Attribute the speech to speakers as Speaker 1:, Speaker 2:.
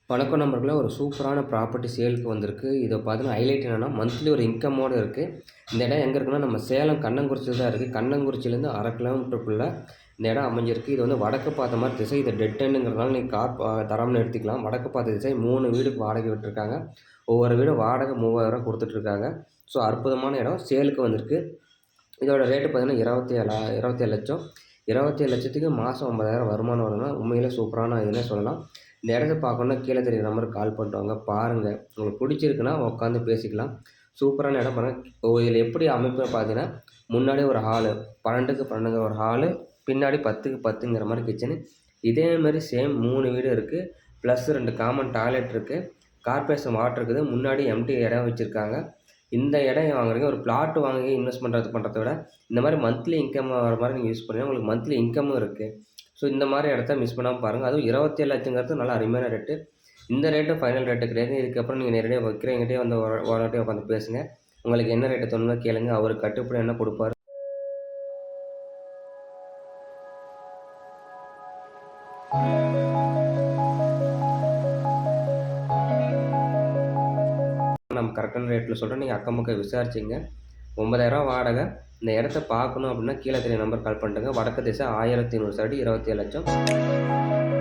Speaker 1: வணக்கம் நண்பர்களே! ஒரு சூப்பரான ப்ராப்பர்ட்டி சேலுக்கு வந்திருக்கு. இத பார்த்தீங்கன்னா ஹைலைட் என்னன்னா, மந்த்லி ஒரு இன்கமோட இருக்கு. இந்த இடம் எங்க இருக்குன்னா, நம்ம சேலம் கண்ணங்குறிச்சியில தான் இருக்கு. கண்ணங்குறிச்சியிலேருந்து 1/2 கிலோமீட்டருக்குள்ள இந்த இடம் அமைஞ்சிருக்கு. இது வந்து வடக்கு பார்த்த மாரி திசை. இது டெட் எண்டுங்கிறதுனால நீங்க கார் தராமனு எடுத்துக்கலாம். வடக்கு பார்த்த திசை 3 வீடுக்கு வாடகை விட்டுருக்காங்க. ஒவ்வொரு வீடும் வாடகை ரூ. 3000 குடுத்துட்டுருக்காங்க. ஸோ அற்புதமான இடம் சேலுக்கு வந்திருக்கு. இதோட ரேட்டு பார்த்தீங்கன்னா 27,00,000. 27,00,000க்கு மாதம் 50,000 வருமானம் வரும்னா, உண்மையிலே சூப்பரான இதுன்னே சொல்லலாம். இந்த இடத்த பார்க்கணுன்னா கீழ தெரியிற நம்பருக்கு கால் பண்ணிட்டு வாங்க. பாருங்க. உங்களுக்கு பிடிச்சிருக்குன்னா உட்காந்து பேசிக்கலாம். சூப்பரான இடம் பாருங்க. இதில எப்படி அமைப்புன்னு பார்த்தீங்கன்னா, முன்னாடி ஒரு ஹாலு, 12க்கு 12ங்கிற ஒரு ஹாலு, பின்னாடி 10க்கு 10ங்கிற மாரி கிச்சனு. இதே மாரி சேம் 3 வீடு இருக்கு. ப்ளஸ் 2 காமன் டாய்லெட் இருக்கு. கார்ப்பரேஷன் வாட்டர் இருக்குது. முன்னாடி எம்டி இடம் வச்சிருக்காங்க. இந்த இடம் வாங்குறீங்க, ஒரு பிளாட் வாங்கி இன்வெஸ்ட் பண்றத விட, இந்த மாரி மந்த்லி இன்கம் வர மாரி நீங்க யூஸ் பண்ணீங்கன்னா, உங்களுக்கு மந்த்லி இன்கமும் இருக்கு. ஸோ இந்த மாரி இடத்த மிஸ் பண்ணாம பாருங்க. அதுவும் 27,00,000ங்கிறது நல்ல அருமையான ரேட்டு. இந்த ரேட்டு ஃபைனல் ரேட்டு கிடையாது. இதுக்கப்புறம் நீங்க நேரடியா விக்கிறவங்ககிட்டயே வந்து ஓனர்ட்டயே உட்காந்து பேசுங்க. உங்களுக்கு என்ன ரேட்டு தோணுதோ கேளுங்க. அவரு கட்டுப்படி என்ன குடுப்பாரு. நம்ம கரெக்டான ரேட்ல சொல்றேன். நீங்க அக்கம் பக்கம் விசாரிச்சுங்க. ரூ. 9,000 வாடகை. இந்த இடத்த பார்க்கணும் அப்படின்னா, கீழ தெரியிற நம்பருக்கு கால் பண்ணுங்க. வடக்கு திசை 1500 சதுர அடி 27,00,000.